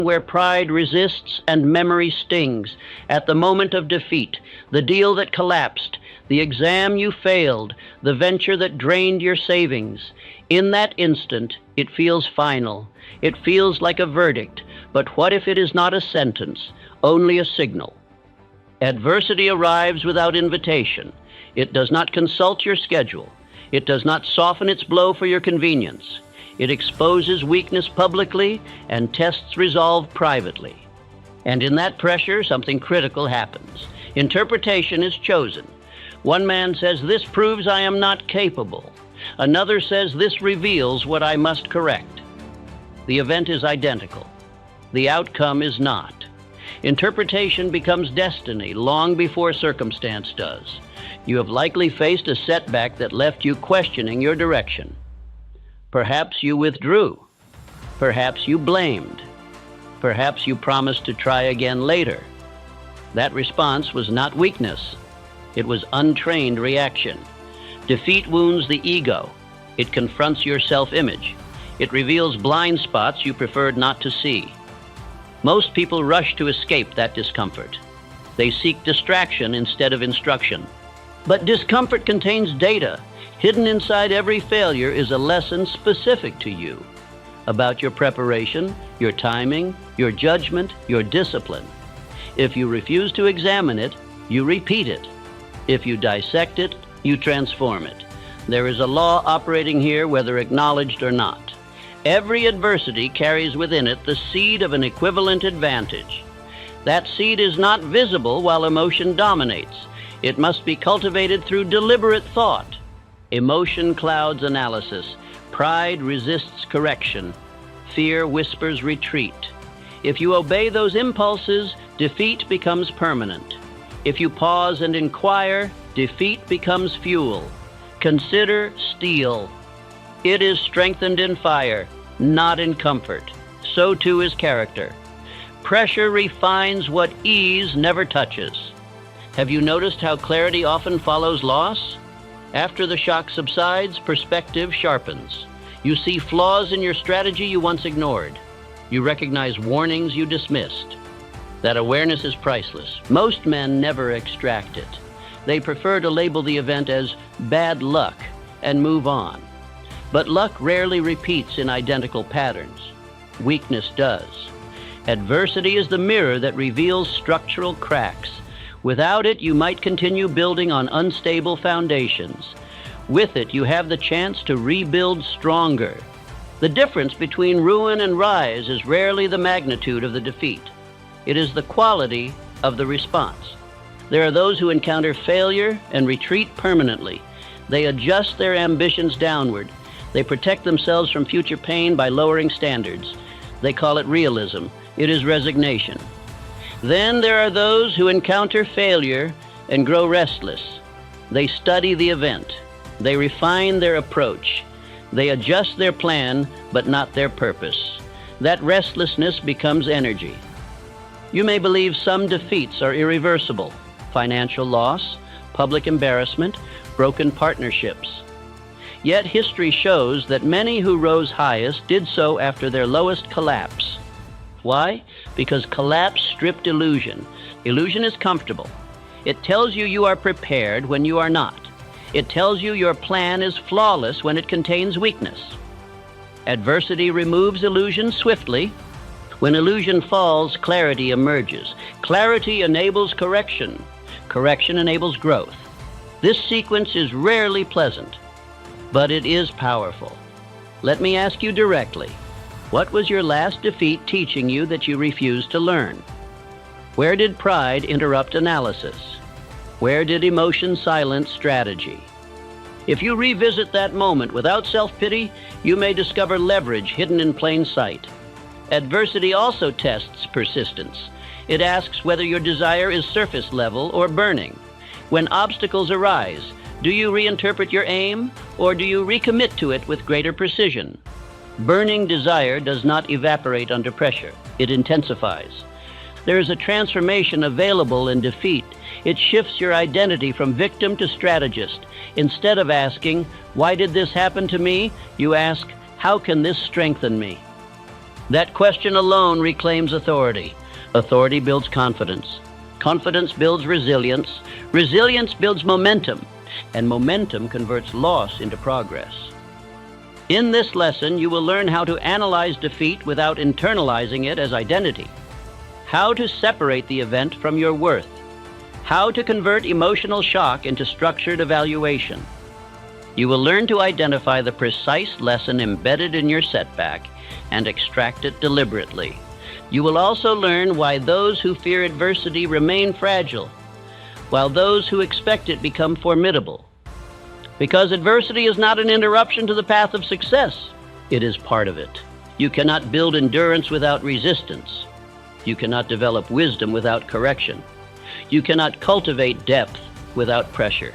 where pride resists and memory stings, at the moment of defeat, the deal that collapsed, the exam you failed, the venture that drained your savings. In that instant, it feels final. It feels like a verdict. But what if it is not a sentence, only a signal? Adversity arrives without invitation. It does not consult your schedule. It does not soften its blow for your convenience. It exposes weakness publicly and tests resolve privately. And in that pressure, something critical happens. Interpretation is chosen. One man says, "This proves I am not capable." Another says, "This reveals what I must correct." The event is identical. The outcome is not. Interpretation becomes destiny long before circumstance does. You have likely faced a setback that left you questioning your direction. Perhaps you withdrew. Perhaps you blamed. Perhaps you promised to try again later. That response was not weakness. It was untrained reaction. Defeat wounds the ego. It confronts your self-image. It reveals blind spots you preferred not to see. Most people rush to escape that discomfort. They seek distraction instead of instruction. But discomfort contains data. Hidden inside every failure is a lesson specific to you about your preparation, your timing, your judgment, your discipline. If you refuse to examine it, you repeat it. If you dissect it, you transform it. There is a law operating here, whether acknowledged or not. Every adversity carries within it the seed of an equivalent advantage. That seed is not visible while emotion dominates. It must be cultivated through deliberate thought. Emotion clouds analysis. Pride resists correction. Fear whispers retreat. If you obey those impulses, defeat becomes permanent. If you pause and inquire, defeat becomes fuel. Consider steel. It is strengthened in fire, not in comfort. So too is character. Pressure refines what ease never touches. Have you noticed how clarity often follows loss? After the shock subsides, perspective sharpens. You see flaws in your strategy you once ignored. You recognize warnings you dismissed. That awareness is priceless. Most men never extract it. They prefer to label the event as bad luck and move on. But luck rarely repeats in identical patterns. Weakness does. Adversity is the mirror that reveals structural cracks. Without it, you might continue building on unstable foundations. With it, you have the chance to rebuild stronger. The difference between ruin and rise is rarely the magnitude of the defeat. It is the quality of the response. There are those who encounter failure and retreat permanently. They adjust their ambitions downward. They protect themselves from future pain by lowering standards. They call it realism. It is resignation. Then there are those who encounter failure and grow restless. They study the event. They refine their approach. They adjust their plan, but not their purpose. That restlessness becomes energy. You may believe some defeats are irreversible: financial loss, public embarrassment, broken partnerships. Yet history shows that many who rose highest did so after their lowest collapse. Why? Because collapse stripped illusion. Illusion is comfortable. It tells you you are prepared when you are not. It tells you your plan is flawless when it contains weakness. Adversity removes illusion swiftly. When illusion falls, clarity emerges. Clarity enables correction. Correction enables growth. This sequence is rarely pleasant, but it is powerful. Let me ask you directly. What was your last defeat teaching you that you refused to learn? Where did pride interrupt analysis? Where did emotion silence strategy? If you revisit that moment without self-pity, you may discover leverage hidden in plain sight. Adversity also tests persistence. It asks whether your desire is surface level or burning. When obstacles arise, do you reinterpret your aim, or do you recommit to it with greater precision? Burning desire does not evaporate under pressure. It intensifies. There is a transformation available in defeat. It shifts your identity from victim to strategist. Instead of asking, "Why did this happen to me?" you ask, "How can this strengthen me?" That question alone reclaims authority. Authority builds confidence. Confidence builds resilience. Resilience builds momentum. And momentum converts loss into progress. In this lesson, you will learn how to analyze defeat without internalizing it as identity, how to separate the event from your worth, how to convert emotional shock into structured evaluation. You will learn to identify the precise lesson embedded in your setback and extract it deliberately. You will also learn why those who fear adversity remain fragile, while those who expect it become formidable. Because adversity is not an interruption to the path of success, it is part of it. You cannot build endurance without resistance. You cannot develop wisdom without correction. You cannot cultivate depth without pressure.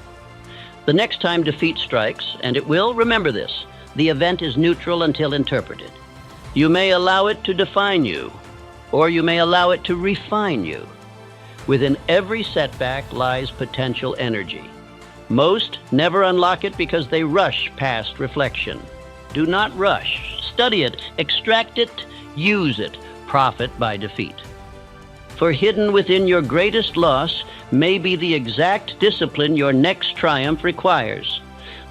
The next time defeat strikes, and it will, remember this, the event is neutral until interpreted. You may allow it to define you, or you may allow it to refine you. Within every setback lies potential energy. Most never unlock it because they rush past reflection. Do not rush. Study it, extract it, use it, profit by defeat. For hidden within your greatest loss may be the exact discipline your next triumph requires.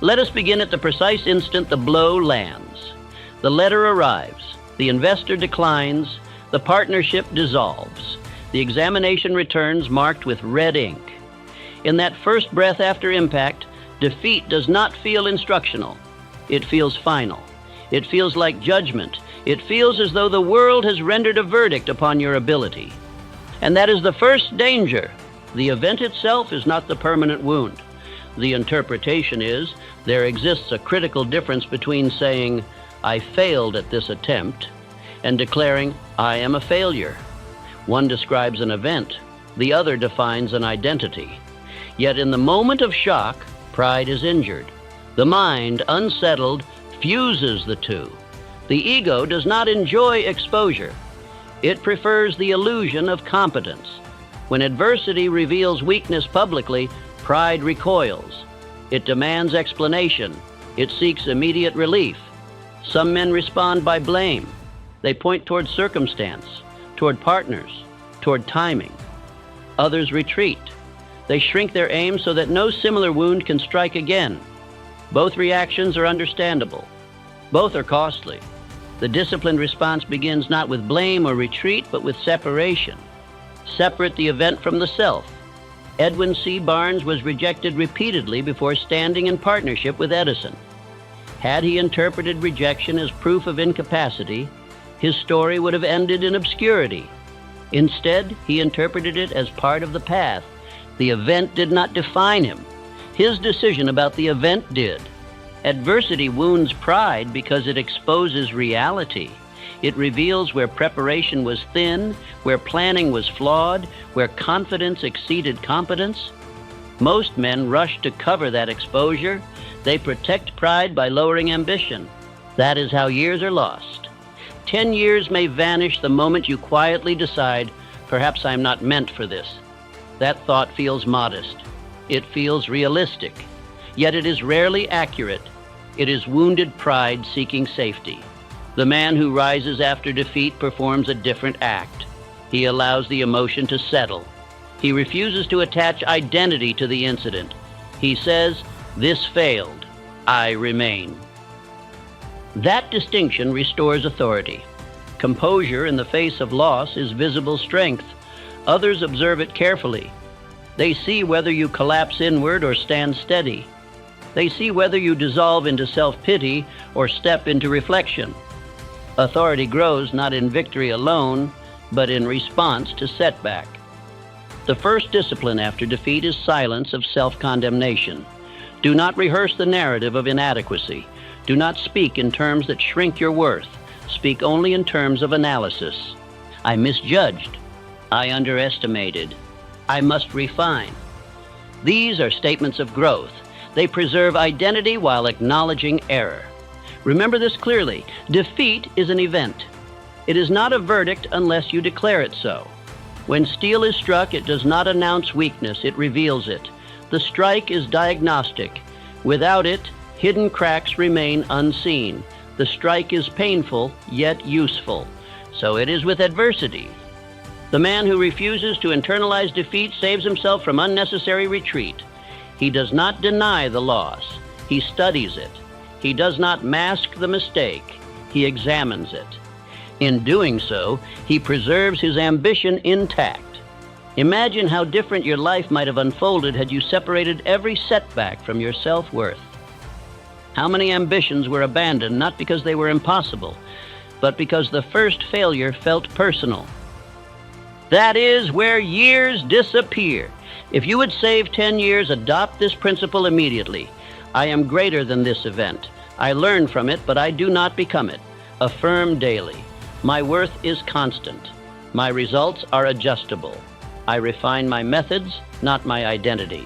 Let us begin at the precise instant the blow lands. The letter arrives, the investor declines, the partnership dissolves. The examination returns marked with red ink. In that first breath after impact, defeat does not feel instructional. It feels final. It feels like judgment. It feels as though the world has rendered a verdict upon your ability. And that is the first danger. The event itself is not the permanent wound. The interpretation is there exists a critical difference between saying, "I failed at this attempt," and declaring, "I am a failure." One describes an event, the other defines an identity. Yet in the moment of shock, pride is injured. The mind, unsettled, fuses the two. The ego does not enjoy exposure. It prefers the illusion of competence. When adversity reveals weakness publicly, pride recoils. It demands explanation. It seeks immediate relief. Some men respond by blame. They point toward circumstance, toward partners, toward timing. Others retreat. They shrink their aim so that no similar wound can strike again. Both reactions are understandable. Both are costly. The disciplined response begins not with blame or retreat, but with separation. Separate the event from the self. Edwin C. Barnes was rejected repeatedly before standing in partnership with Edison. Had he interpreted rejection as proof of incapacity, his story would have ended in obscurity. Instead, he interpreted it as part of the path. The event did not define him. His decision about the event did. Adversity wounds pride because it exposes reality. It reveals where preparation was thin, where planning was flawed, where confidence exceeded competence. Most men rush to cover that exposure. They protect pride by lowering ambition. That is how years are lost. 10 years may vanish the moment you quietly decide, perhaps I'm not meant for this. That thought feels modest. It feels realistic. Yet it is rarely accurate. It is wounded pride seeking safety. The man who rises after defeat performs a different act. He allows the emotion to settle. He refuses to attach identity to the incident. He says, "This failed. I remain." That distinction restores authority. Composure in the face of loss is visible strength. Others observe it carefully. They see whether you collapse inward or stand steady. They see whether you dissolve into self-pity or step into reflection. Authority grows not in victory alone, but in response to setback. The first discipline after defeat is silence of self-condemnation. Do not rehearse the narrative of inadequacy. Do not speak in terms that shrink your worth. Speak only in terms of analysis. I misjudged. I underestimated. I must refine. These are statements of growth. They preserve identity while acknowledging error. Remember this clearly. Defeat is an event. It is not a verdict unless you declare it so. When steel is struck, it does not announce weakness, it reveals it. The strike is diagnostic. Without it, hidden cracks remain unseen. The strike is painful, yet useful. So it is with adversity. The man who refuses to internalize defeat saves himself from unnecessary retreat. He does not deny the loss. He studies it. He does not mask the mistake. He examines it. In doing so, he preserves his ambition intact. Imagine how different your life might have unfolded had you separated every setback from your self-worth. How many ambitions were abandoned not because they were impossible, but because the first failure felt personal. That is where years disappear. If you would save 10 years, adopt this principle immediately. I am greater than this event. I learn from it, but I do not become it. Affirm daily. My worth is constant. My results are adjustable. I refine my methods, not my identity.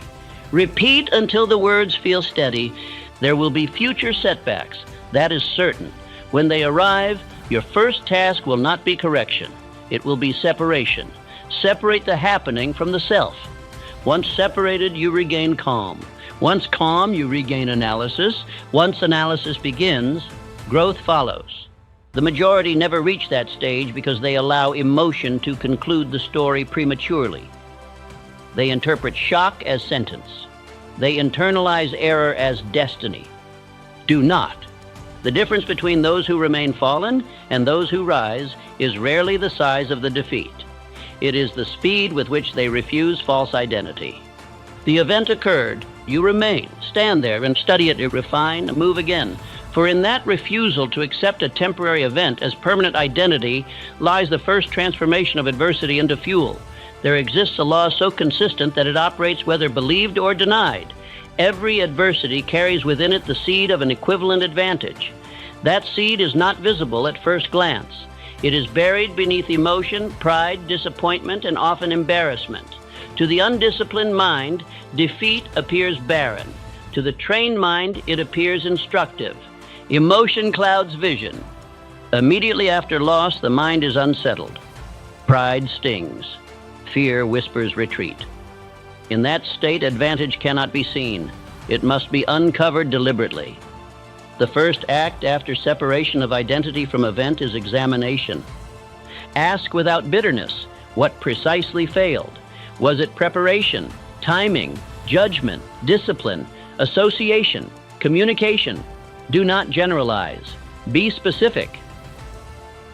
Repeat until the words feel steady. There will be future setbacks. That is certain. When they arrive, your first task will not be correction. It will be separation. Separate the happening from the self. Once separated, you regain calm. Once calm, you regain analysis. Once analysis begins, growth follows. The majority never reach that stage because they allow emotion to conclude the story prematurely. They interpret shock as sentence. They internalize error as destiny. Do not. The difference between those who remain fallen and those who rise is rarely the size of the defeat. It is the speed with which they refuse false identity. The event occurred. You remain. Stand there and study it, refine, move again. For in that refusal to accept a temporary event as permanent identity lies the first transformation of adversity into fuel. There exists a law so consistent that it operates whether believed or denied. Every adversity carries within it the seed of an equivalent advantage. That seed is not visible at first glance. It is buried beneath emotion, pride, disappointment, and often embarrassment. To the undisciplined mind, defeat appears barren. To the trained mind, it appears instructive. Emotion clouds vision. Immediately after loss, the mind is unsettled. Pride stings. Fear whispers retreat. In that state, advantage cannot be seen. It must be uncovered deliberately. The first act after separation of identity from event is examination. Ask without bitterness what precisely failed. Was it preparation, timing, judgment, discipline, association, communication? Do not generalize. Be specific.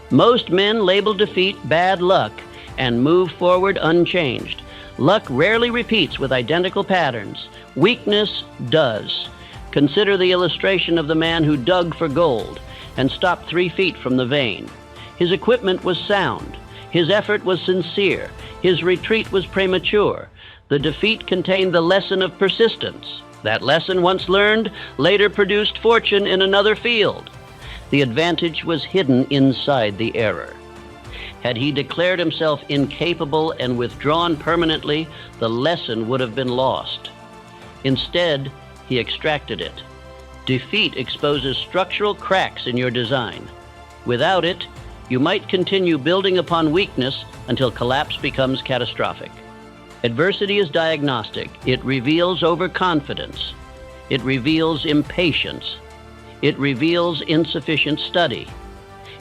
Most men label defeat bad luck and move forward unchanged. Luck rarely repeats with identical patterns. Weakness does. Consider the illustration of the man who dug for gold and stopped 3 feet from the vein. His equipment was sound. His effort was sincere. His retreat was premature. The defeat contained the lesson of persistence. That lesson, once learned, later produced fortune in another field. The advantage was hidden inside the error. Had he declared himself incapable and withdrawn permanently, the lesson would have been lost. Instead, he extracted it. Defeat exposes structural cracks in your design. Without it, you might continue building upon weakness until collapse becomes catastrophic. Adversity is diagnostic. It reveals overconfidence. It reveals impatience. It reveals insufficient study.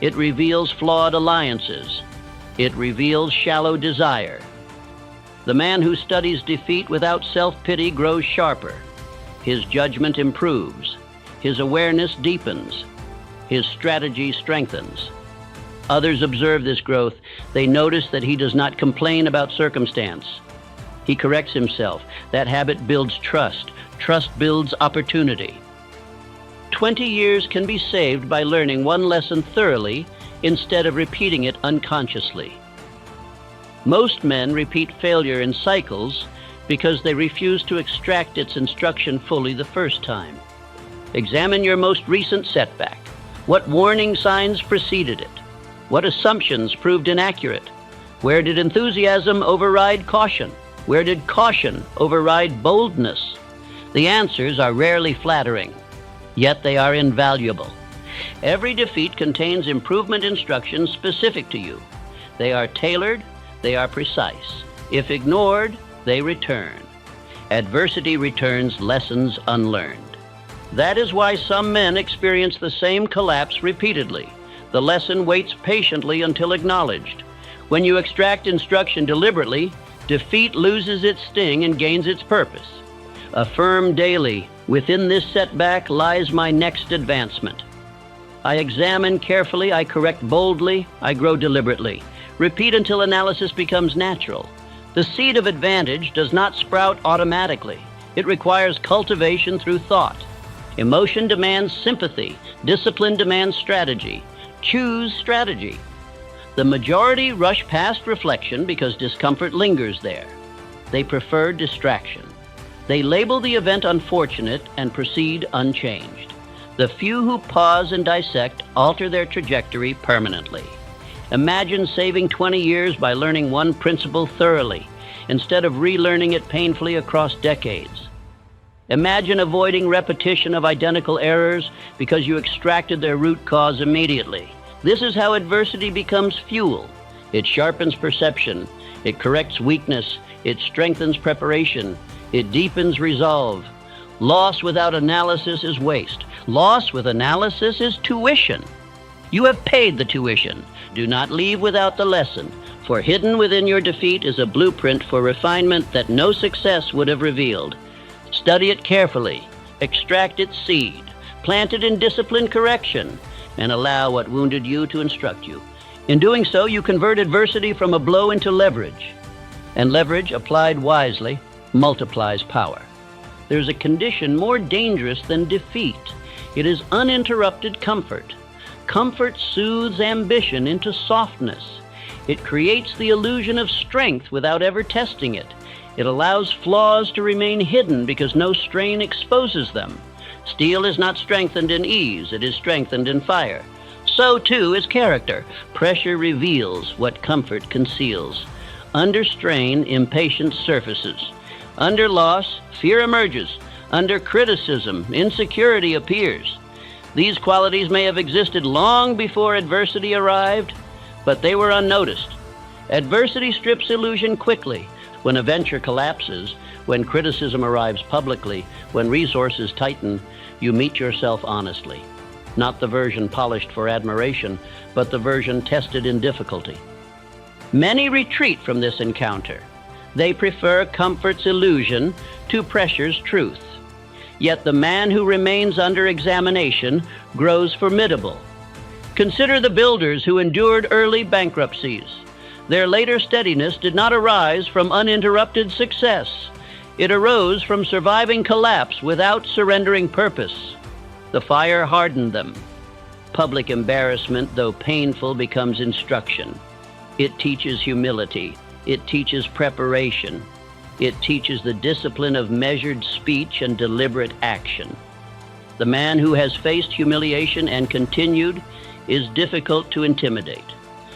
It reveals flawed alliances. It reveals shallow desire. The man who studies defeat without self-pity grows sharper. His judgment improves. His awareness deepens. His strategy strengthens. Others observe this growth. They notice that he does not complain about circumstance. He corrects himself. That habit builds trust. Trust builds opportunity. 20 years can be saved by learning one lesson thoroughly instead of repeating it unconsciously. Most men repeat failure in cycles because they refuse to extract its instruction fully the first time. Examine your most recent setback. What warning signs preceded it? What assumptions proved inaccurate? Where did enthusiasm override caution? Where did caution override boldness? The answers are rarely flattering, yet they are invaluable. Every defeat contains improvement instructions specific to you. They are tailored, they are precise. If ignored, they return. Adversity returns lessons unlearned. That is why some men experience the same collapse repeatedly. The lesson waits patiently until acknowledged. When you extract instruction deliberately, defeat loses its sting and gains its purpose. Affirm daily, within this setback lies my next advancement. I examine carefully, I correct boldly, I grow deliberately. Repeat until analysis becomes natural. The seed of advantage does not sprout automatically. It requires cultivation through thought. Emotion demands sympathy. Discipline demands strategy. Choose strategy. The majority rush past reflection because discomfort lingers there. They prefer distraction. They label the event unfortunate and proceed unchanged. The few who pause and dissect alter their trajectory permanently. Imagine saving 20 years by learning one principle thoroughly, instead of relearning it painfully across decades. Imagine avoiding repetition of identical errors because you extracted their root cause immediately. This is how adversity becomes fuel. It sharpens perception. It corrects weakness. It strengthens preparation. It deepens resolve. Loss without analysis is waste. Loss with analysis is tuition. You have paid the tuition. Do not leave without the lesson, for hidden within your defeat is a blueprint for refinement that no success would have revealed. Study it carefully, extract its seed, plant it in disciplined correction, and allow what wounded you to instruct you. In doing so, you convert adversity from a blow into leverage, and leverage applied wisely multiplies power. There's a condition more dangerous than defeat. It is uninterrupted comfort. Comfort soothes ambition into softness. It creates the illusion of strength without ever testing it. It allows flaws to remain hidden because no strain exposes them. Steel is not strengthened in ease, it is strengthened in fire. So too is character. Pressure reveals what comfort conceals. Under strain, impatience surfaces. Under loss, fear emerges. Under criticism, insecurity appears. These qualities may have existed long before adversity arrived, but they were unnoticed. Adversity strips illusion quickly. When a venture collapses, when criticism arrives publicly, when resources tighten, you meet yourself honestly. Not the version polished for admiration, but the version tested in difficulty. Many retreat from this encounter. They prefer comfort's illusion to pressure's truth. Yet the man who remains under examination grows formidable. Consider the builders who endured early bankruptcies. Their later steadiness did not arise from uninterrupted success. It arose from surviving collapse without surrendering purpose. The fire hardened them. Public embarrassment, though painful, becomes instruction. It teaches humility. It teaches preparation. It teaches the discipline of measured speech and deliberate action. The man who has faced humiliation and continued is difficult to intimidate.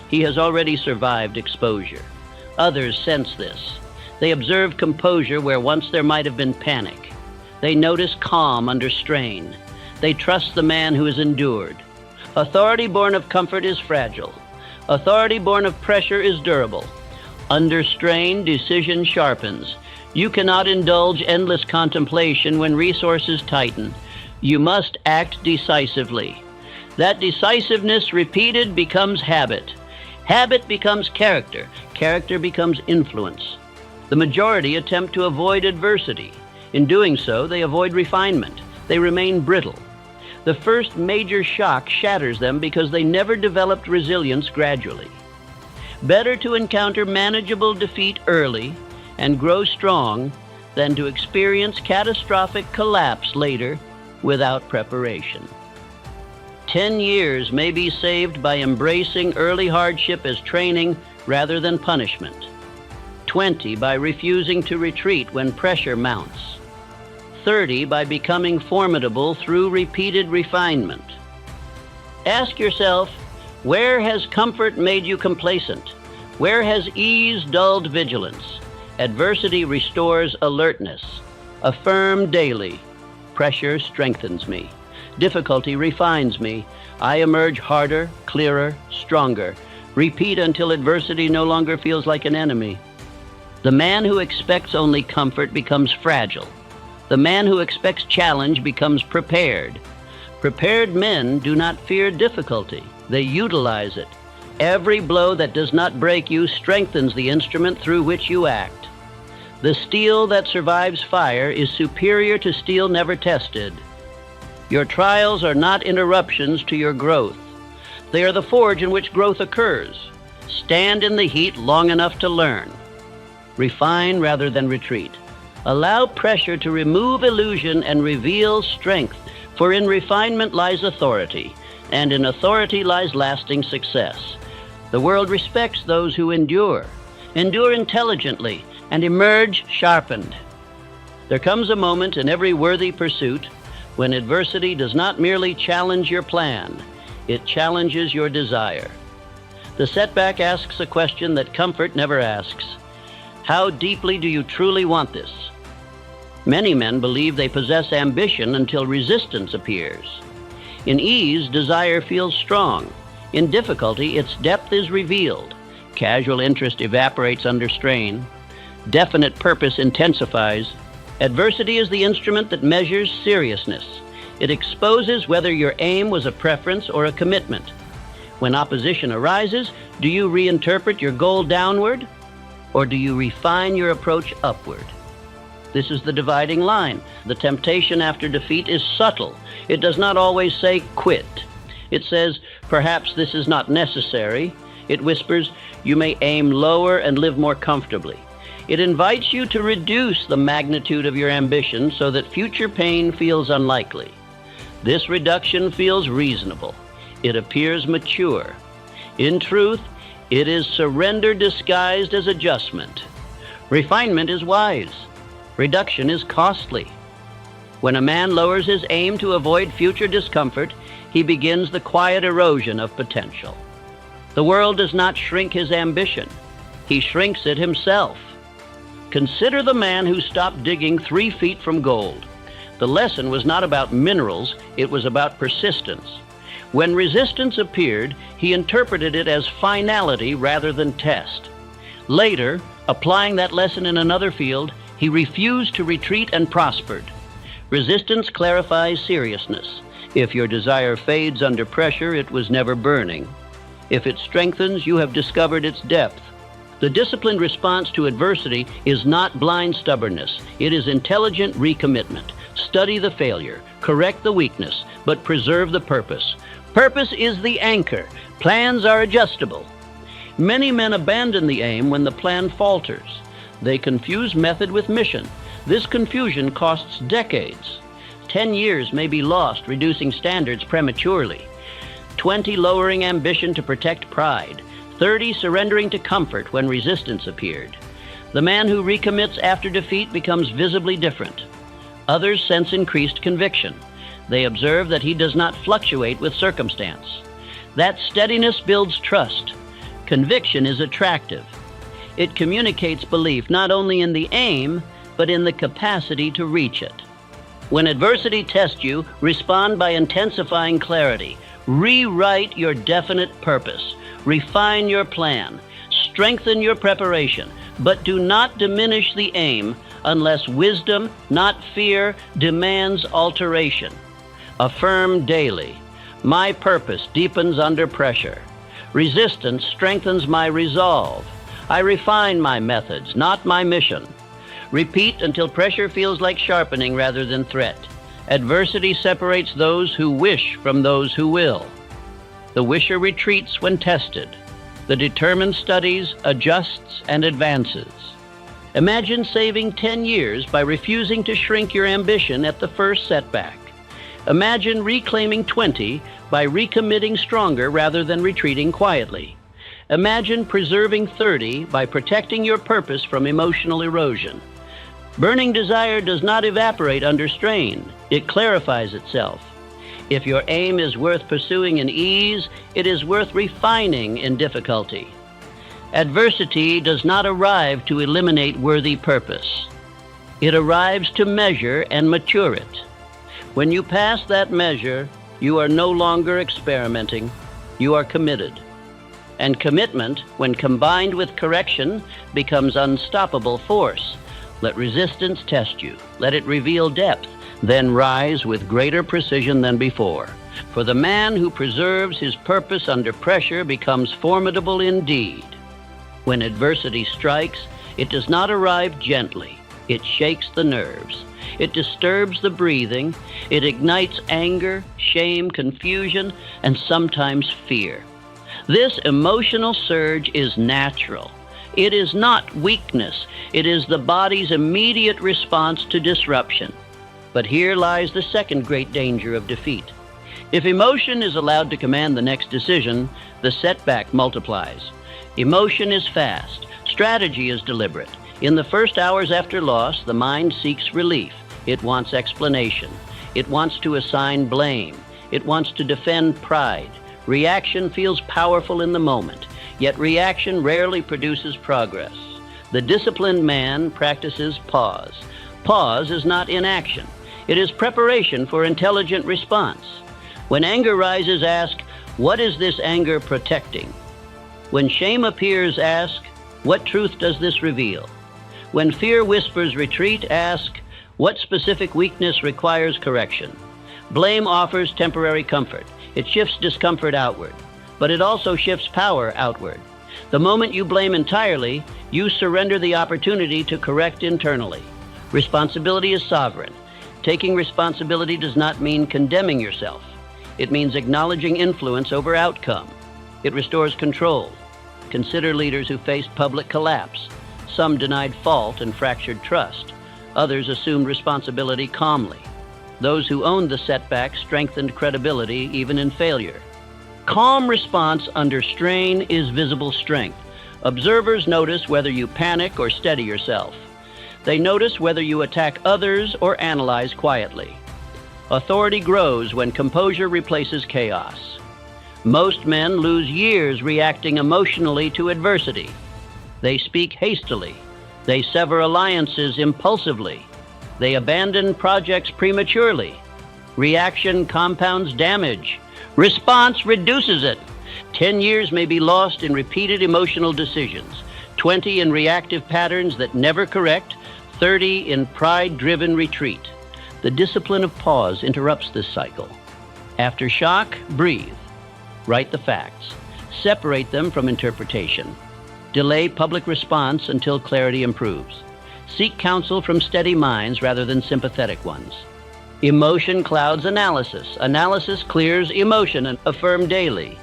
He has already survived exposure. Others sense this. They observe composure where once there might have been panic. They notice calm under strain. They trust the man who has endured. Authority born of comfort is fragile. Authority born of pressure is durable. Under strain, decision sharpens. You cannot indulge endless contemplation when resources tighten. You must act decisively. That decisiveness repeated becomes habit. Habit becomes character. Character becomes influence. The majority attempt to avoid adversity. In doing so, they avoid refinement. They remain brittle. The first major shock shatters them because they never developed resilience gradually. Better to encounter manageable defeat early and grow strong than to experience catastrophic collapse later without preparation. 10 years may be saved by embracing early hardship as training rather than punishment. 20 by refusing to retreat when pressure mounts. 30 by becoming formidable through repeated refinement. Ask yourself, where has comfort made you complacent? Where has ease dulled vigilance? Adversity restores alertness. Affirm daily. Pressure strengthens me. Difficulty refines me. I emerge harder, clearer, stronger. Repeat until adversity no longer feels like an enemy. The man who expects only comfort becomes fragile. The man who expects challenge becomes prepared. Prepared men do not fear difficulty. They utilize it. Every blow that does not break you strengthens the instrument through which you act. The steel that survives fire is superior to steel never tested. Your trials are not interruptions to your growth. They are the forge in which growth occurs. Stand in the heat long enough to learn. Refine rather than retreat. Allow pressure to remove illusion and reveal strength, for in refinement lies authority, and in authority lies lasting success. The world respects those who endure. Endure intelligently and emerge sharpened. There comes a moment in every worthy pursuit when adversity does not merely challenge your plan, it challenges your desire. The setback asks a question that comfort never asks. How deeply do you truly want this? Many men believe they possess ambition until resistance appears. In ease, desire feels strong. In difficulty, its depth is revealed. Casual interest evaporates under strain. Definite purpose intensifies. Adversity is the instrument that measures seriousness. It exposes whether your aim was a preference or a commitment. When opposition arises, do you reinterpret your goal downward, or do you refine your approach upward? This is the dividing line. The temptation after defeat is subtle. It does not always say quit. It says, perhaps this is not necessary. It whispers, you may aim lower and live more comfortably. It invites you to reduce the magnitude of your ambition so that future pain feels unlikely. This reduction feels reasonable. It appears mature. In truth, it is surrender disguised as adjustment. Refinement is wise. Reduction is costly. When a man lowers his aim to avoid future discomfort, he begins the quiet erosion of potential. The world does not shrink his ambition. He shrinks it himself. Consider the man who stopped digging 3 feet from gold. The lesson was not about minerals, it was about persistence. When resistance appeared, he interpreted it as finality rather than test. Later, applying that lesson in another field, he refused to retreat and prospered. Resistance clarifies seriousness. If your desire fades under pressure, it was never burning. If it strengthens, you have discovered its depth. The disciplined response to adversity is not blind stubbornness. It is intelligent recommitment. Study the failure, correct the weakness, but preserve the purpose. Purpose is the anchor. Plans are adjustable. Many men abandon the aim when the plan falters. They confuse method with mission. This confusion costs decades. 10 years may be lost reducing standards prematurely. 20 lowering ambition to protect pride. 30 surrendering to comfort when resistance appeared. The man who recommits after defeat becomes visibly different. Others sense increased conviction. They observe that he does not fluctuate with circumstance. That steadiness builds trust. Conviction is attractive. It communicates belief not only in the aim, but in the capacity to reach it. When adversity tests you, respond by intensifying clarity. Rewrite your definite purpose. Refine your plan. Strengthen your preparation. But do not diminish the aim unless wisdom, not fear, demands alteration. Affirm daily. My purpose deepens under pressure. Resistance strengthens my resolve. I refine my methods, not my mission. Repeat until pressure feels like sharpening rather than threat. Adversity separates those who wish from those who will. The wisher retreats when tested. The determined studies, adjusts, and advances. Imagine saving 10 years by refusing to shrink your ambition at the first setback. Imagine reclaiming 20 by recommitting stronger rather than retreating quietly. Imagine preserving 30 by protecting your purpose from emotional erosion. Burning desire does not evaporate under strain. It clarifies itself. If your aim is worth pursuing in ease, it is worth refining in difficulty. Adversity does not arrive to eliminate worthy purpose. It arrives to measure and mature it. When you pass that measure, you are no longer experimenting. You are committed. And commitment, when combined with correction, becomes unstoppable force. Let resistance test you. Let it reveal depth. Then rise with greater precision than before. For the man who preserves his purpose under pressure becomes formidable indeed. When adversity strikes, it does not arrive gently. It shakes the nerves. It disturbs the breathing. It ignites anger, shame, confusion, and sometimes fear. This emotional surge is natural. It is not weakness. It is the body's immediate response to disruption. But here lies the second great danger of defeat. If emotion is allowed to command the next decision, the setback multiplies. Emotion is fast. Strategy is deliberate. In the first hours after loss, the mind seeks relief. It wants explanation. It wants to assign blame. It wants to defend pride. Reaction feels powerful in the moment, yet reaction rarely produces progress. The disciplined man practices pause. Pause is not inaction. It is preparation for intelligent response. When anger rises, ask, what is this anger protecting? When shame appears, ask, what truth does this reveal? When fear whispers retreat, ask, what specific weakness requires correction? Blame offers temporary comfort. It shifts discomfort outward, but it also shifts power outward. The moment you blame entirely, you surrender the opportunity to correct internally. Responsibility is sovereign. Taking responsibility does not mean condemning yourself. It means acknowledging influence over outcome. It restores control. Consider leaders who faced public collapse. Some denied fault and fractured trust. Others assumed responsibility calmly. Those who owned the setback strengthened credibility even in failure. Calm response under strain is visible strength. Observers notice whether you panic or steady yourself. They notice whether you attack others or analyze quietly. Authority grows when composure replaces chaos. Most men lose years reacting emotionally to adversity. They speak hastily. They sever alliances impulsively. They abandon projects prematurely. Reaction compounds damage. Response reduces it. 10 years may be lost in repeated emotional decisions, 20 in reactive patterns that never correct, 30 in pride-driven retreat. The discipline of pause interrupts this cycle. After shock, breathe. Write the facts. Separate them from interpretation. Delay public response until clarity improves. Seek counsel from steady minds rather than sympathetic ones. Emotion clouds analysis. Analysis clears emotion, and affirm daily.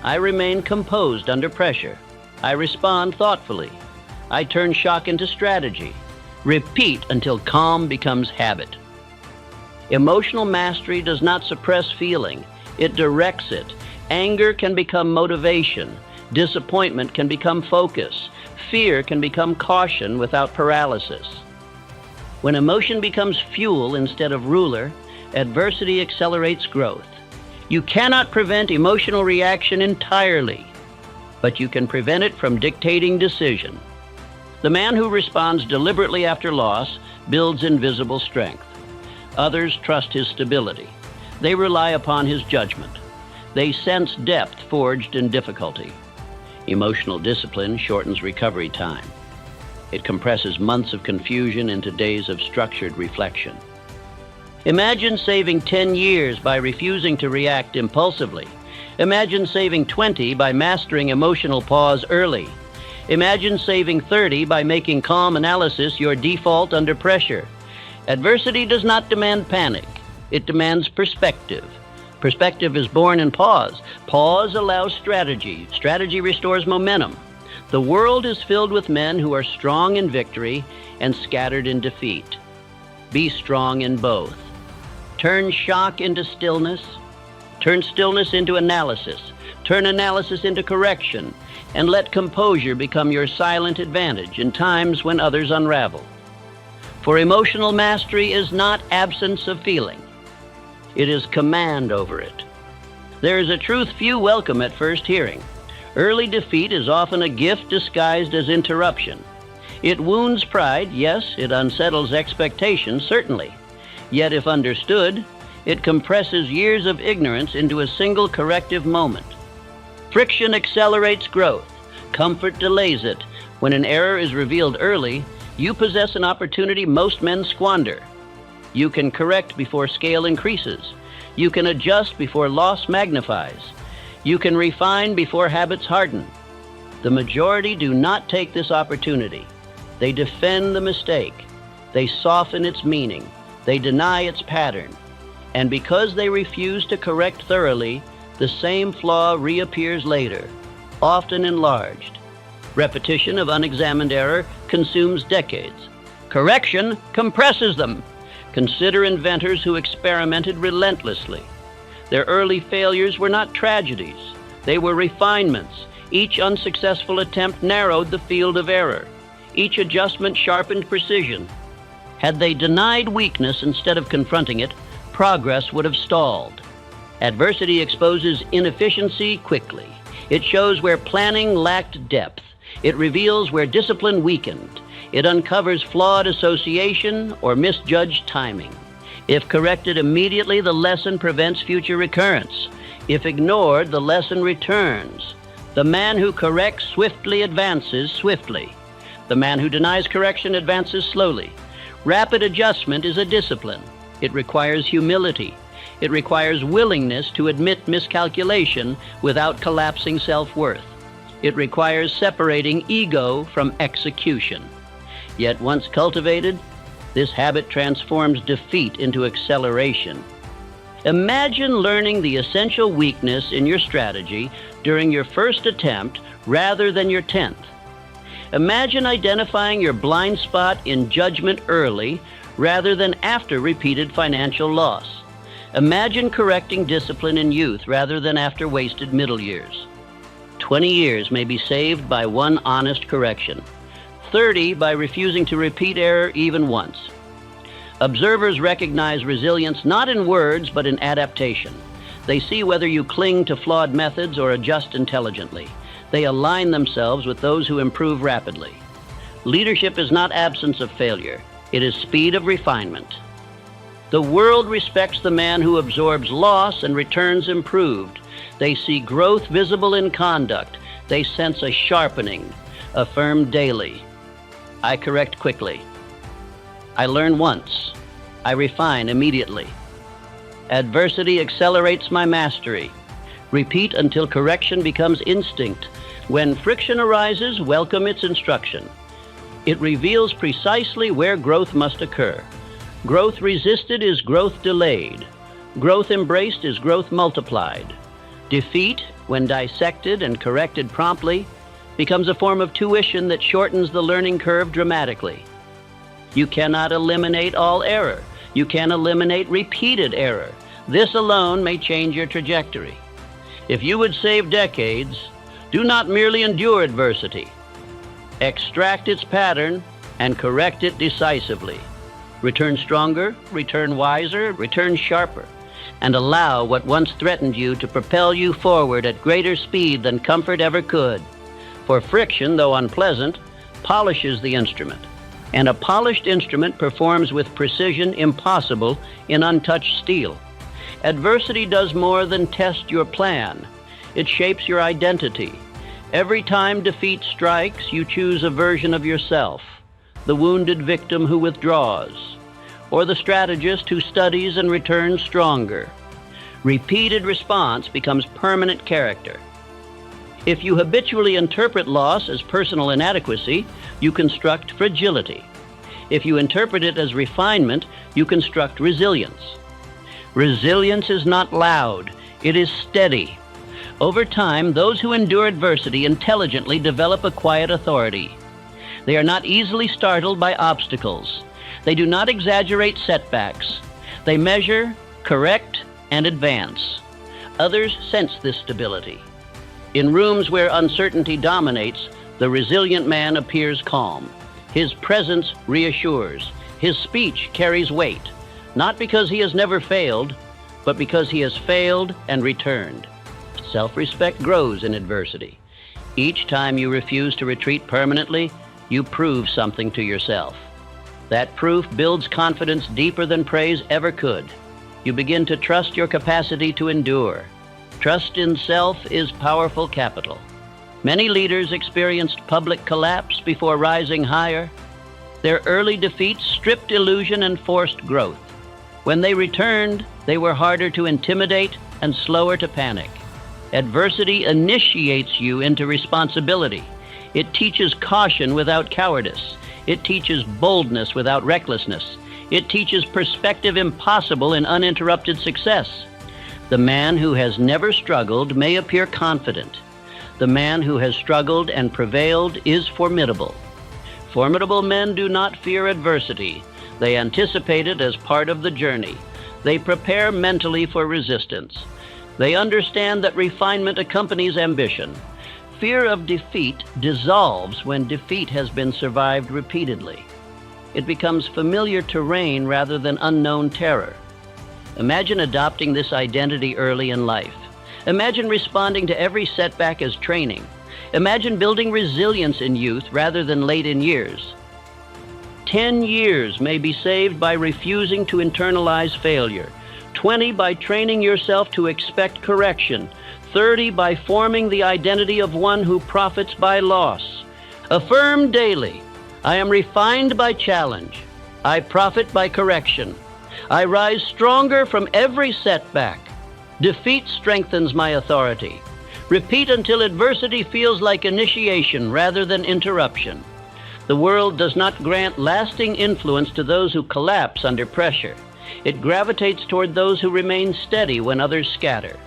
I remain composed under pressure. I respond thoughtfully. I turn shock into strategy. Repeat until calm becomes habit. Emotional mastery does not suppress feeling. It directs it. Anger can become motivation. Disappointment can become focus. Fear can become caution without paralysis. When emotion becomes fuel instead of ruler, adversity accelerates growth. You cannot prevent emotional reaction entirely, but you can prevent it from dictating decision. The man who responds deliberately after loss builds invisible strength. Others trust his stability. They rely upon his judgment. They sense depth forged in difficulty. Emotional discipline shortens recovery time. It compresses months of confusion into days of structured reflection. Imagine saving 10 years by refusing to react impulsively. Imagine saving 20 by mastering emotional pause early. Imagine saving 30 by making calm analysis your default under pressure. Adversity does not demand panic. It demands perspective. Perspective is born in pause. Pause allows strategy. Strategy restores momentum. The world is filled with men who are strong in victory and scattered in defeat. Be strong in both. Turn shock into stillness. Turn stillness into analysis. Turn analysis into correction. And let composure become your silent advantage in times when others unravel. For emotional mastery is not absence of feeling. It is command over it. There is a truth few welcome at first hearing. Early defeat is often a gift disguised as interruption. It wounds pride, yes, it unsettles expectations, certainly. Yet if understood, it compresses years of ignorance into a single corrective moment. Friction accelerates growth. Comfort delays it. When an error is revealed early, you possess an opportunity most men squander. You can correct before scale increases. You can adjust before loss magnifies. You can refine before habits harden. The majority do not take this opportunity. They defend the mistake. They soften its meaning. They deny its pattern. And because they refuse to correct thoroughly, the same flaw reappears later, often enlarged. Repetition of unexamined error consumes decades. Correction compresses them. Consider inventors who experimented relentlessly. Their early failures were not tragedies. They were refinements. Each unsuccessful attempt narrowed the field of error. Each adjustment sharpened precision. Had they denied weakness instead of confronting it, progress would have stalled. Adversity exposes inefficiency quickly. It shows where planning lacked depth. It reveals where discipline weakened. It uncovers flawed association or misjudged timing. If corrected immediately, the lesson prevents future recurrence. If ignored, the lesson returns. The man who corrects swiftly advances swiftly. The man who denies correction advances slowly. Rapid adjustment is a discipline. It requires humility. It requires willingness to admit miscalculation without collapsing self-worth. It requires separating ego from execution. Yet once cultivated, this habit transforms defeat into acceleration. Imagine learning the essential weakness in your strategy during your first attempt rather than your 10th. Imagine identifying your blind spot in judgment early rather than after repeated financial loss. Imagine correcting discipline in youth rather than after wasted middle years. 20 years may be saved by one honest correction. 30 by refusing to repeat error even once. Observers recognize resilience not in words but in adaptation. They see whether you cling to flawed methods or adjust intelligently. They align themselves with those who improve rapidly. Leadership is not absence of failure. It is speed of refinement. The world respects the man who absorbs loss and returns improved. They see growth visible in conduct. They sense a sharpening, affirmed daily. I correct quickly. I learn once. I refine immediately. Adversity accelerates my mastery. Repeat until correction becomes instinct. When friction arises, welcome its instruction. It reveals precisely where growth must occur. Growth resisted is growth delayed. Growth embraced is growth multiplied. Defeat, when dissected and corrected promptly, becomes a form of tuition that shortens the learning curve dramatically. You cannot eliminate all error. You can eliminate repeated error. This alone may change your trajectory. If you would save decades, do not merely endure adversity. Extract its pattern and correct it decisively. Return stronger, return wiser, return sharper, and allow what once threatened you to propel you forward at greater speed than comfort ever could. For friction, though unpleasant, polishes the instrument, and a polished instrument performs with precision impossible in untouched steel. Adversity does more than test your plan. It shapes your identity. Every time defeat strikes, you choose a version of yourself, the wounded victim who withdraws, or the strategist who studies and returns stronger. Repeated response becomes permanent character. If you habitually interpret loss as personal inadequacy, you construct fragility. If you interpret it as refinement, you construct resilience. Resilience is not loud, it is steady. Over time, those who endure adversity intelligently develop a quiet authority. They are not easily startled by obstacles. They do not exaggerate setbacks. They measure, correct, and advance. Others sense this stability. In rooms where uncertainty dominates, the resilient man appears calm. His presence reassures. His speech carries weight, not because he has never failed, but because he has failed and returned. Self-respect grows in adversity. Each time you refuse to retreat permanently, you prove something to yourself. That proof builds confidence deeper than praise ever could. You begin to trust your capacity to endure. Trust in self is powerful capital. Many leaders experienced public collapse before rising higher. Their early defeats stripped illusion and forced growth. When they returned, they were harder to intimidate and slower to panic. Adversity initiates you into responsibility. It teaches caution without cowardice. It teaches boldness without recklessness. It teaches perspective impossible in uninterrupted success. The man who has never struggled may appear confident. The man who has struggled and prevailed is formidable. Formidable men do not fear adversity. They anticipate it as part of the journey. They prepare mentally for resistance. They understand that refinement accompanies ambition. Fear of defeat dissolves when defeat has been survived repeatedly. It becomes familiar terrain rather than unknown terror. Imagine adopting this identity early in life. Imagine responding to every setback as training. Imagine building resilience in youth rather than late in years. 10 years may be saved by refusing to internalize failure. 20 by training yourself to expect correction. 30 by forming the identity of one who profits by loss. Affirm daily, I am refined by challenge. I profit by correction. I rise stronger from every setback. Defeat strengthens my authority. Repeat until adversity feels like initiation rather than interruption. The world does not grant lasting influence to those who collapse under pressure. It gravitates toward those who remain steady when others scatter.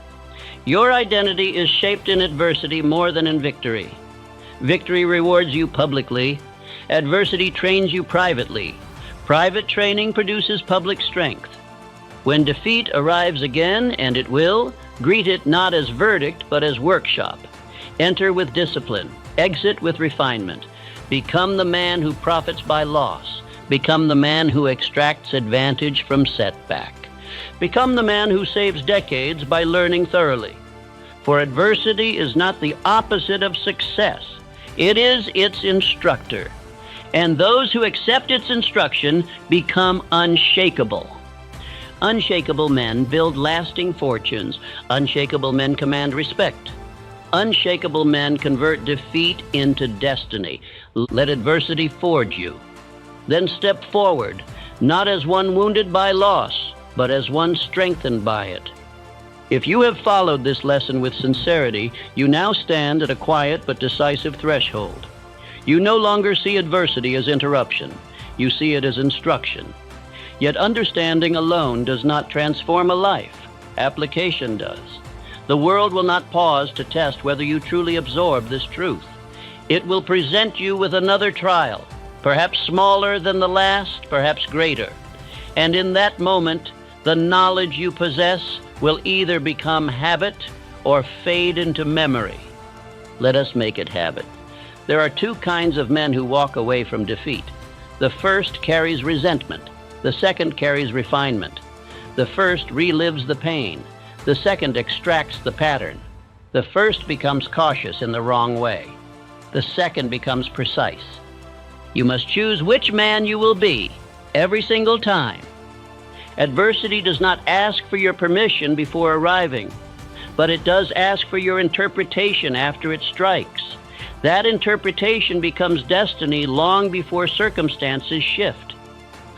Your identity is shaped in adversity more than in victory. Victory rewards you publicly. Adversity trains you privately. Private training produces public strength. When defeat arrives again, and it will, greet it not as verdict, but as workshop. Enter with discipline. Exit with refinement. Become the man who profits by loss. Become the man who extracts advantage from setback. Become the man who saves decades by learning thoroughly. For adversity is not the opposite of success. It is its instructor. And those who accept its instruction become unshakable. Unshakable men build lasting fortunes. Unshakable men command respect. Unshakable men convert defeat into destiny. Let adversity forge you. Then step forward, not as one wounded by loss, but as one strengthened by it. If you have followed this lesson with sincerity, you now stand at a quiet but decisive threshold. You no longer see adversity as interruption. You see it as instruction. Yet understanding alone does not transform a life. Application does. The world will not pause to test whether you truly absorb this truth. It will present you with another trial, perhaps smaller than the last, perhaps greater. And in that moment, the knowledge you possess will either become habit or fade into memory. Let us make it habit. There are two kinds of men who walk away from defeat. The first carries resentment. The second carries refinement. The first relives the pain. The second extracts the pattern. The first becomes cautious in the wrong way. The second becomes precise. You must choose which man you will be every single time. Adversity does not ask for your permission before arriving, but it does ask for your interpretation after it strikes. That interpretation becomes destiny long before circumstances shift.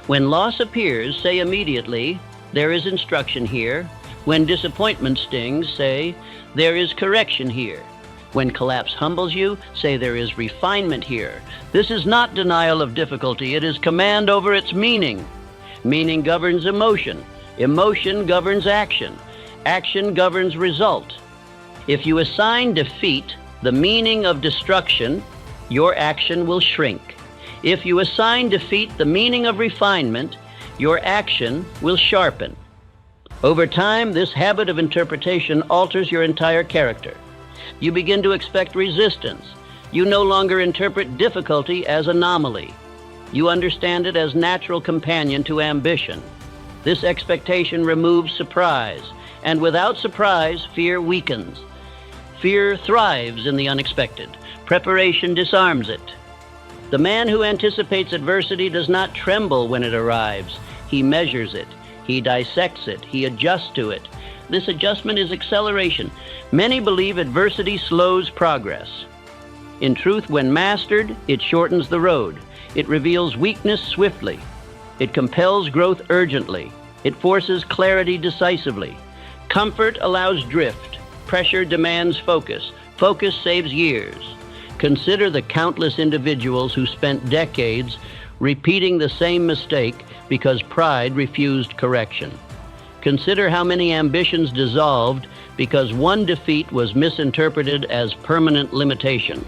When loss appears, say immediately, there is instruction here. When disappointment stings, say, there is correction here. When collapse humbles you, say there is refinement here. This is not denial of difficulty, it is command over its meaning. Meaning governs emotion. Emotion governs action. Action governs result. If you assign defeat the meaning of destruction, your action will shrink. If you assign defeat the meaning of refinement, your action will sharpen. Over time, this habit of interpretation alters your entire character. You begin to expect resistance. You no longer interpret difficulty as anomaly. You understand it as natural companion to ambition. This expectation removes surprise, and without surprise, fear weakens. Fear thrives in the unexpected. Preparation disarms it. The man who anticipates adversity does not tremble when it arrives. He measures it. He dissects it. He adjusts to it. This adjustment is acceleration. Many believe adversity slows progress. In truth, when mastered, it shortens the road. It reveals weakness swiftly. It compels growth urgently. It forces clarity decisively. Comfort allows drift. Pressure demands focus. Focus saves years. Consider the countless individuals who spent decades repeating the same mistake because pride refused correction. Consider how many ambitions dissolved because one defeat was misinterpreted as permanent limitation.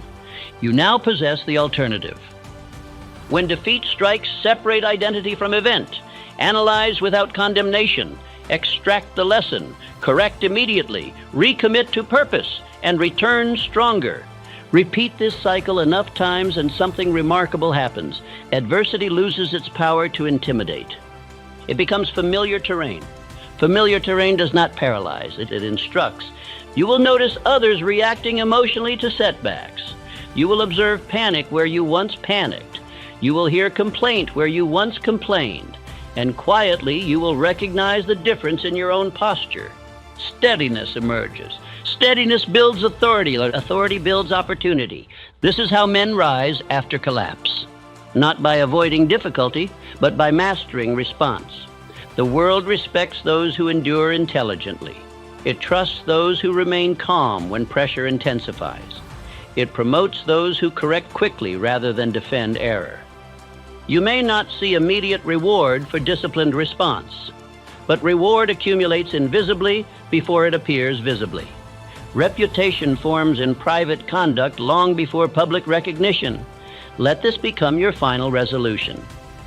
You now possess the alternative. When defeat strikes, separate identity from event. Analyze without condemnation. Extract the lesson. Correct immediately. Recommit to purpose and return stronger. Repeat this cycle enough times and something remarkable happens. Adversity loses its power to intimidate. It becomes familiar terrain. Familiar terrain does not paralyze, it instructs. You will notice others reacting emotionally to setbacks. You will observe panic where you once panicked. You will hear complaint where you once complained. And quietly, you will recognize the difference in your own posture. Steadiness emerges. Steadiness builds authority. Authority builds opportunity. This is how men rise after collapse. Not by avoiding difficulty, but by mastering response. The world respects those who endure intelligently. It trusts those who remain calm when pressure intensifies. It promotes those who correct quickly rather than defend error. You may not see immediate reward for disciplined response, but reward accumulates invisibly before it appears visibly. Reputation forms in private conduct long before public recognition. Let this become your final resolution.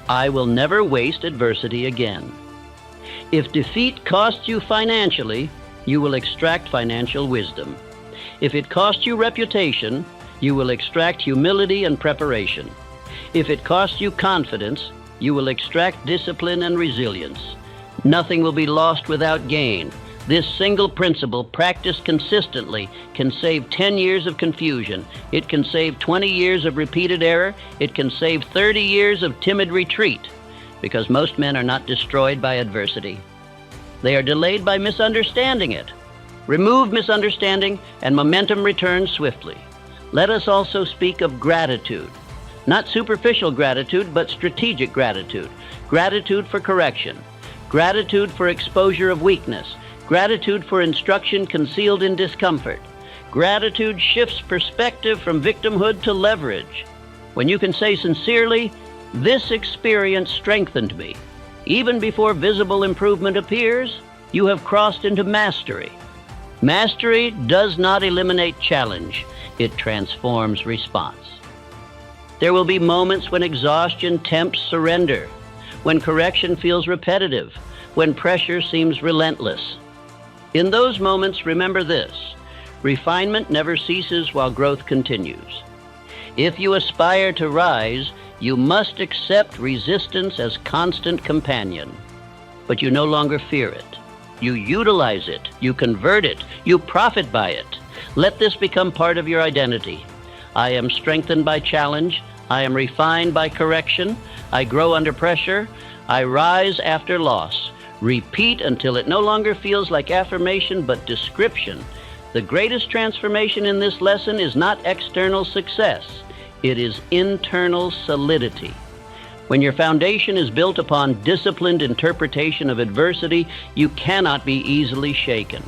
I will never waste adversity again. If defeat costs you financially, you will extract financial wisdom. If it costs you reputation, you will extract humility and preparation. If it costs you confidence, you will extract discipline and resilience. Nothing will be lost without gain. This single principle, practiced consistently, can save 10 years of confusion. It can save 20 years of repeated error. It can save 30 years of timid retreat, because most men are not destroyed by adversity. They are delayed by misunderstanding it. Remove misunderstanding, and momentum returns swiftly. Let us also speak of gratitude. Not superficial gratitude, but strategic gratitude. Gratitude for correction. Gratitude for exposure of weakness. Gratitude for instruction concealed in discomfort. Gratitude shifts perspective from victimhood to leverage. When you can say sincerely, "This experience strengthened me," even before visible improvement appears, you have crossed into mastery. Mastery does not eliminate challenge. It transforms response. There will be moments when exhaustion tempts surrender, when correction feels repetitive, when pressure seems relentless. In those moments, remember this: refinement never ceases while growth continues. If you aspire to rise, you must accept resistance as constant companion. But you no longer fear it. You utilize it, you convert it, you profit by it. Let this become part of your identity. I am strengthened by challenge. I am refined by correction. I grow under pressure. I rise after loss. Repeat until it no longer feels like affirmation but description. The greatest transformation in this lesson is not external success. It is internal solidity. When your foundation is built upon disciplined interpretation of adversity, you cannot be easily shaken.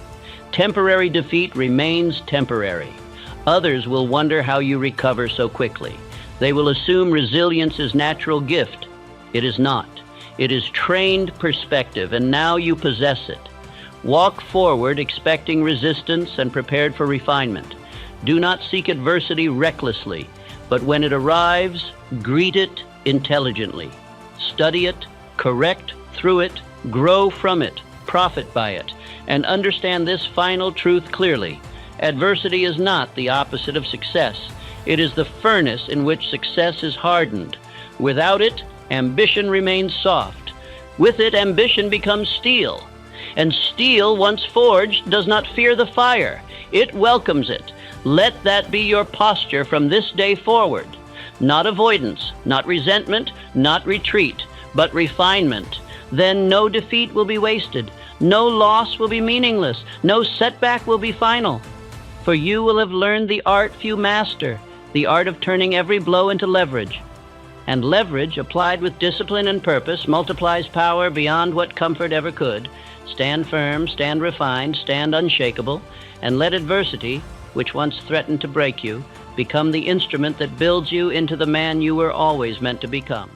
Temporary defeat remains temporary. Others will wonder how you recover so quickly. They will assume resilience is natural gift. It is not. It is trained perspective, and now you possess it. Walk forward expecting resistance and prepared for refinement. Do not seek adversity recklessly, but when it arrives, greet it intelligently. Study it, correct through it, grow from it, profit by it, and understand this final truth clearly. Adversity is not the opposite of success. It is the furnace in which success is hardened. Without it, ambition remains soft. With it, ambition becomes steel. And steel, once forged, does not fear the fire. It welcomes it. Let that be your posture from this day forward. Not avoidance, not resentment, not retreat, but refinement. Then no defeat will be wasted. No loss will be meaningless. No setback will be final. For you will have learned the art few master, the art of turning every blow into leverage. And leverage, applied with discipline and purpose, multiplies power beyond what comfort ever could. Stand firm, stand refined, stand unshakable, and let adversity, which once threatened to break you, become the instrument that builds you into the man you were always meant to become.